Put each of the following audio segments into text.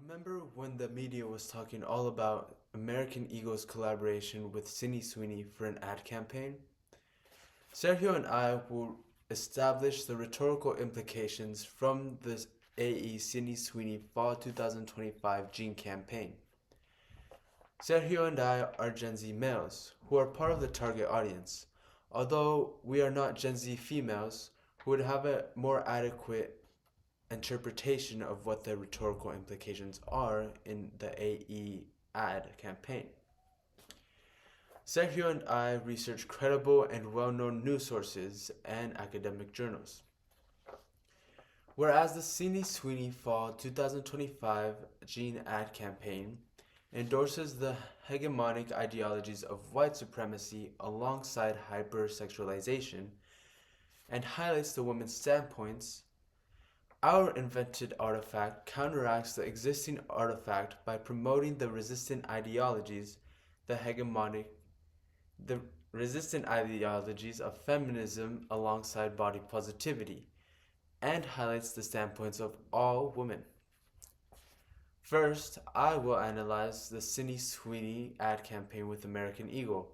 Remember when the media was talking all about American Eagle's collaboration with Sydney Sweeney for an ad campaign? Sergio and I will establish the rhetorical implications from the AE Sydney Sweeney Fall 2025 Gene campaign. Sergio and I are Gen Z males who are part of the target audience, although we are not Gen Z females who would have a more adequate interpretation of what the rhetorical implications are in the AE ad campaign. Sergio and I research credible and well-known news sources and academic journals. Whereas the Sydney Sweeney Fall 2025 Gene ad campaign endorses the hegemonic ideologies of white supremacy alongside hypersexualization and highlights the women's standpoints, our invented artifact counteracts the existing artifact by promoting the resistant ideologies of feminism alongside body positivity, and highlights the standpoints of all women. First, I will analyze the Sydney Sweeney ad campaign with American Eagle.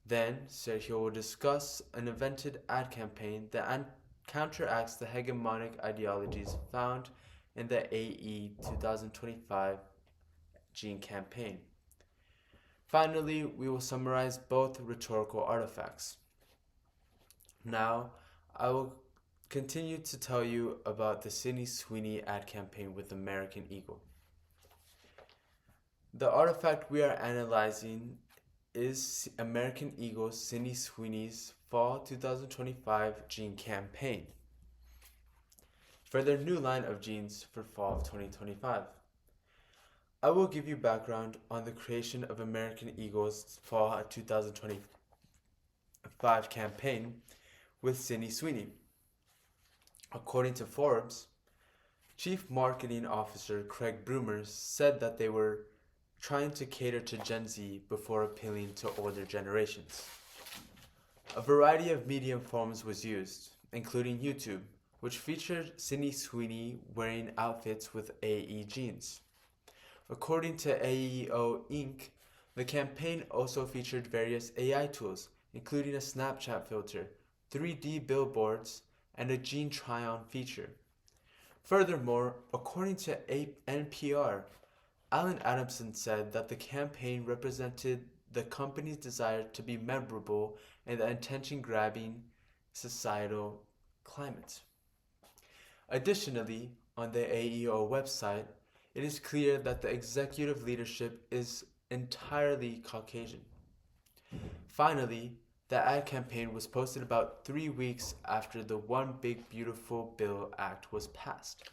Then, Sergio will discuss an invented ad campaign that counteracts the hegemonic ideologies found in the AE 2025 Gene campaign. Finally, we will summarize both rhetorical artifacts. Now, I will continue to tell you about the Sydney Sweeney ad campaign with American Eagle. The artifact we are analyzing is American Eagle Sydney Sweeney's Fall 2025 Gene campaign for their new line of jeans for Fall of 2025. I will give you background on the creation of American Eagle's Fall 2025 campaign with Sydney Sweeney. According to Forbes, Chief Marketing Officer Craig Broomer said that they were trying to cater to Gen Z before appealing to older generations. A variety of medium forms was used, including YouTube, which featured Sydney Sweeney wearing outfits with AE jeans. According to AEO Inc., the campaign also featured various AI tools, including a Snapchat filter, 3D billboards, and a jean try-on feature. Furthermore, according to NPR, Alan Adamson said that the campaign represented the company's desire to be memorable in the attention-grabbing societal climate. Additionally, on the AEO website, it is clear that the executive leadership is entirely Caucasian. Finally, the ad campaign was posted about 3 weeks after the One Big Beautiful Bill Act was passed.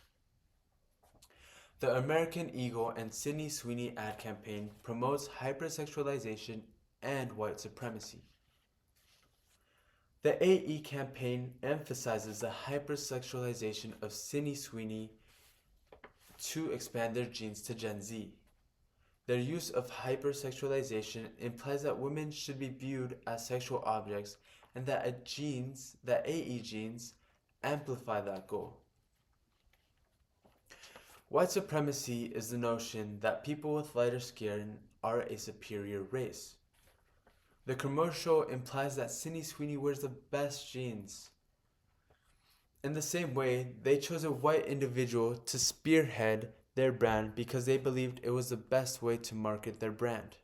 The American Eagle and Sydney Sweeney ad campaign promotes hypersexualization and white supremacy. The AE campaign emphasizes the hypersexualization of Sydney Sweeney to expand their genes to Gen Z. Their use of hypersexualization implies that women should be viewed as sexual objects and that AE genes amplify that goal. White supremacy is the notion that people with lighter skin are a superior race. The commercial implies that Sydney Sweeney wears the best jeans. In the same way, they chose a white individual to spearhead their brand because they believed it was the best way to market their brand.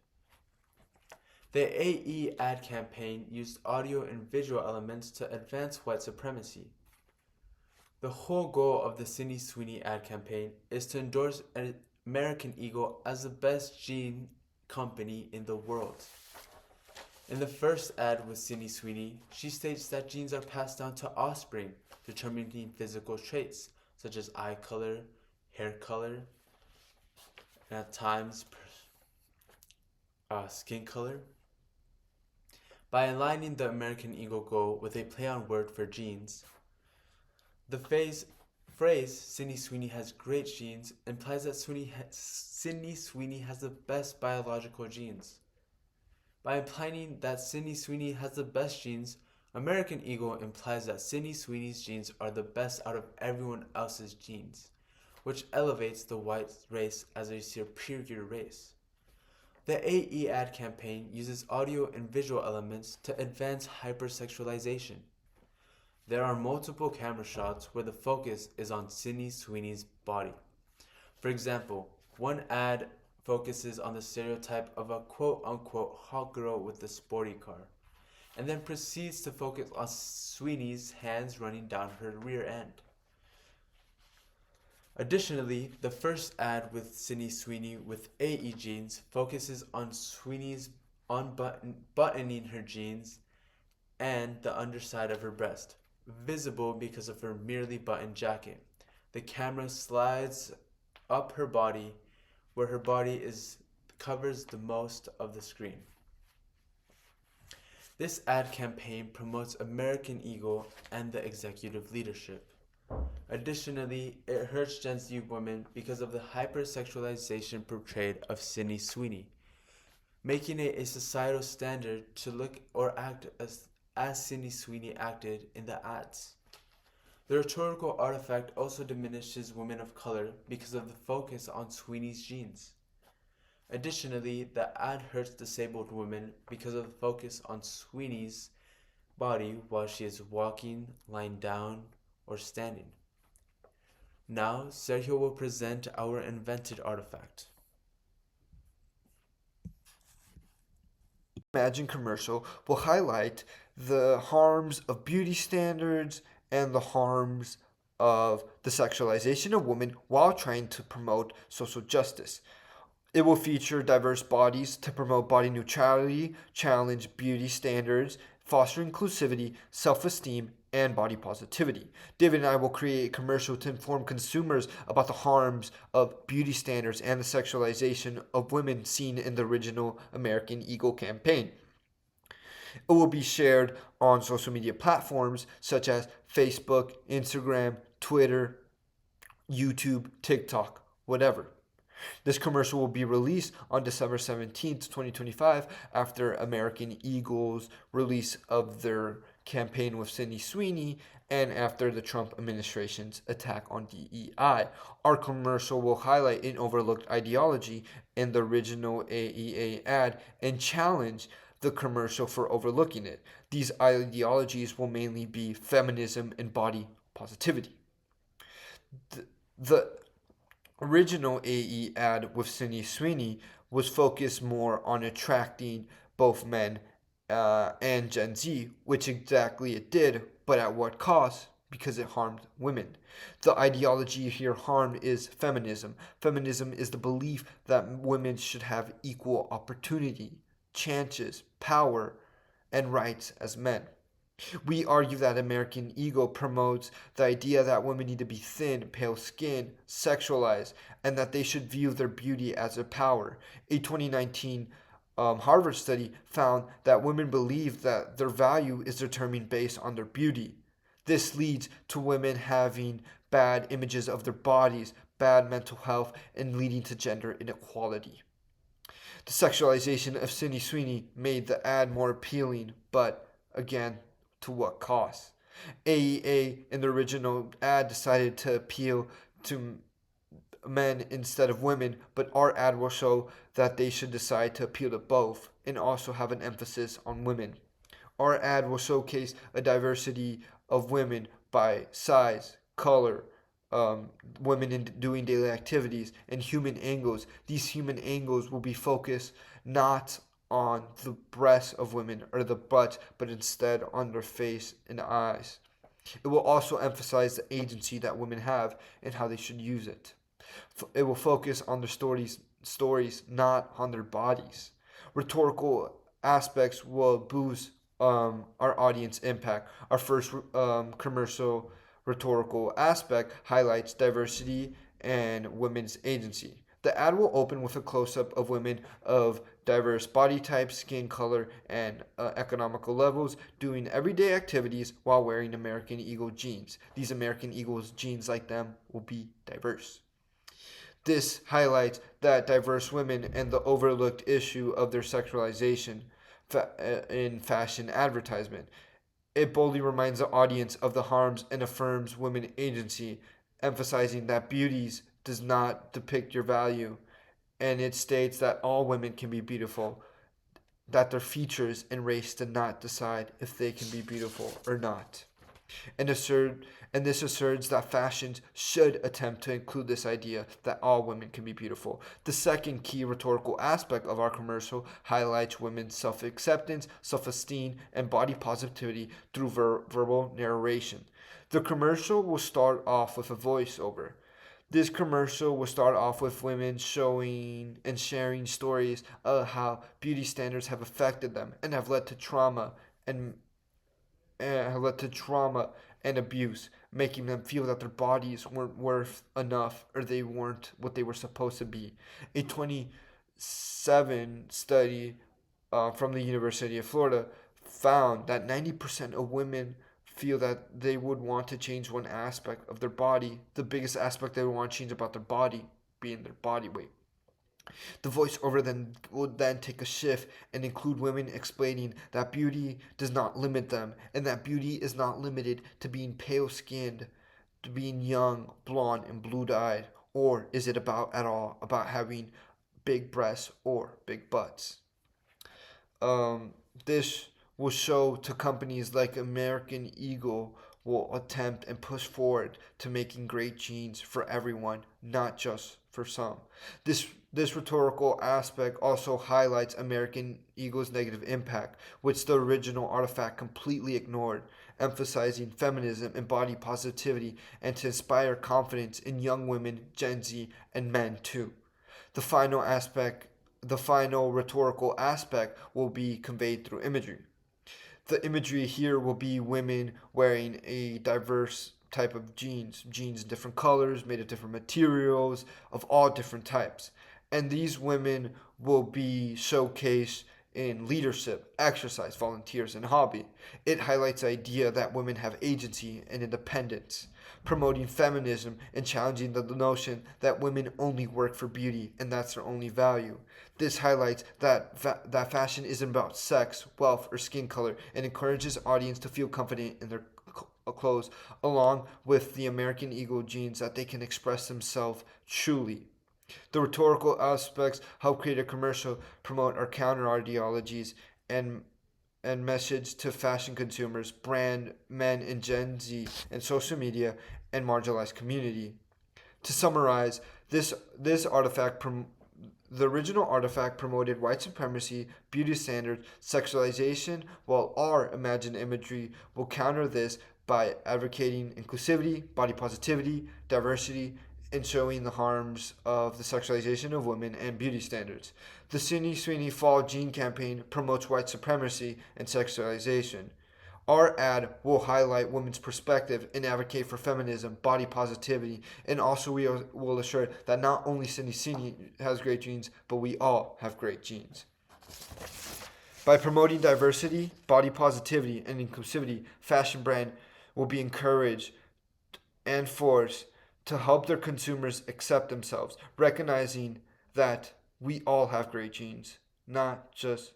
The AE ad campaign used audio and visual elements to advance white supremacy. The whole goal of the Sydney Sweeney ad campaign is to endorse American Eagle as the best jean company in the world. In the first ad with Sydney Sweeney, she states that genes are passed down to offspring, determining physical traits such as eye color, hair color, and at times skin color. By aligning the American Eagle goal with a play on word for genes, the phrase Sydney Sweeney has great genes implies that Sydney Sweeney has the best biological genes. By implying that Sydney Sweeney has the best genes, American Eagle implies that Sydney Sweeney's genes are the best out of everyone else's genes, which elevates the white race as a superior race. The AE ad campaign uses audio and visual elements to advance hypersexualization. There are multiple camera shots where the focus is on Sydney Sweeney's body. For example, one ad focuses on the stereotype of a quote-unquote hot girl with a sporty car, and then proceeds to focus on Sweeney's hands running down her rear end. Additionally, the first ad with Sydney Sweeney with AE jeans focuses on Sweeney's buttoning her jeans and the underside of her breast, visible because of her merely buttoned jacket. The camera slides up her body, where her body covers the most of the screen. This ad campaign promotes American Eagle and the executive leadership. Additionally, it hurts Gen Z women because of the hypersexualization portrayed of Sydney Sweeney, making it a societal standard to look or act as Sydney Sweeney acted in the ads. The rhetorical artifact also diminishes women of color because of the focus on Sweeney's jeans. Additionally, the ad hurts disabled women because of the focus on Sweeney's body while she is walking, lying down, or standing. Now, Sergio will present our invented artifact. Imagine commercial will highlight the harms of beauty standards and the harms of the sexualization of women while trying to promote social justice. It will feature diverse bodies to promote body neutrality, challenge beauty standards, foster inclusivity, self-esteem, and body positivity. David and I will create a commercial to inform consumers about the harms of beauty standards and the sexualization of women seen in the original American Eagle campaign. It will be shared on social media platforms such as Facebook, Instagram, Twitter, YouTube, TikTok, whatever. This commercial will be released on December 17th, 2025, after American Eagle's release of their campaign with Sydney Sweeney and after the Trump administration's attack on DEI. Our commercial will highlight an overlooked ideology in the original AEA ad and challenge the commercial for overlooking it. These ideologies will mainly be feminism and body positivity. The original AE ad with Sydney Sweeney was focused more on attracting both men and Gen Z, which exactly it did, but at what cost? Because it harmed women. The ideology here harmed is feminism. Feminism is the belief that women should have equal opportunity, chances, power, and rights as men. We argue that American Eagle promotes the idea that women need to be thin, pale skinned, sexualized, and that they should view their beauty as a power. A 2019 Harvard study found that women believe that their value is determined based on their beauty. This leads to women having bad images of their bodies, bad mental health, and leading to gender inequality. The sexualization of Sydney Sweeney made the ad more appealing, but again, to what cost? AEA in the original ad decided to appeal to men instead of women, but our ad will show that they should decide to appeal to both and also have an emphasis on women. Our ad will showcase a diversity of women by size, color, women in doing daily activities, and human angles. These human angles will be focused not on the breasts of women or the butts, but instead on their face and eyes. It will also emphasize the agency that women have and how they should use it. It will focus on their stories, not on their bodies. Rhetorical aspects will boost our audience impact. Our first commercial rhetorical aspect highlights diversity and women's agency. The ad will open with a close-up of women of diverse body types, skin color, and economical levels doing everyday activities while wearing American Eagle jeans. These American Eagle jeans, like them, will be diverse. This highlights that diverse women and the overlooked issue of their sexualization in fashion advertisement. It boldly reminds the audience of the harms and affirms women agency, emphasizing that beauty's does not depict your value, and it states that all women can be beautiful, that their features and race do not decide if they can be beautiful or not. And this asserts that fashions should attempt to include this idea that all women can be beautiful. The second key rhetorical aspect of our commercial highlights women's self-acceptance, self-esteem, and body positivity through verbal narration. The commercial will start off with a voiceover. This commercial will start off with women showing and sharing stories of how beauty standards have affected them and have led to and trauma and abuse, making them feel that their bodies weren't worth enough or they weren't what they were supposed to be. A 27 study from the University of Florida found that 90% of women feel that they would want to change one aspect of their body, the biggest aspect they would want to change about their body being their body weight. The voiceover then will then take a shift and include women explaining that beauty does not limit them and that beauty is not limited to being pale skinned, to being young, blonde, and blue eyed, or is it about having big breasts or big butts? This will show to companies like American Eagle will attempt and push forward to making great jeans for everyone, not just for some. This rhetorical aspect also highlights American Eagle's negative impact, which the original artifact completely ignored, emphasizing feminism and body positivity and to inspire confidence in young women, Gen Z, and men too. The final aspect, the final rhetorical aspect will be conveyed through imagery. The imagery here will be women wearing a diverse type of jeans in different colors, made of different materials, of all different types. And these women will be showcased in leadership, exercise, volunteers, and hobby. It highlights the idea that women have agency and independence, promoting feminism and challenging the notion that women only work for beauty and that's their only value. This highlights that fashion isn't about sex, wealth, or skin color and encourages audience to feel confident in their clothes, along with the American Eagle jeans that they can express themselves truly. The rhetorical aspects help create a commercial, promote our counter ideologies, and message to fashion consumers, brand men and Gen Z, and social media and marginalized community. To summarize, this artifact the original artifact promoted white supremacy, beauty standards, sexualization, while our imagined imagery will counter this by advocating inclusivity, body positivity, diversity, and showing the harms of the sexualization of women and beauty standards. The Sydney Sweeney Fall Jean campaign promotes white supremacy and sexualization. Our ad will highlight women's perspective and advocate for feminism, body positivity, and also we will assure that not only Sydney Sweeney has great genes, but we all have great genes. By promoting diversity, body positivity, and inclusivity, fashion brand will be encouraged and forced to help their consumers accept themselves, recognizing that we all have great genes, not just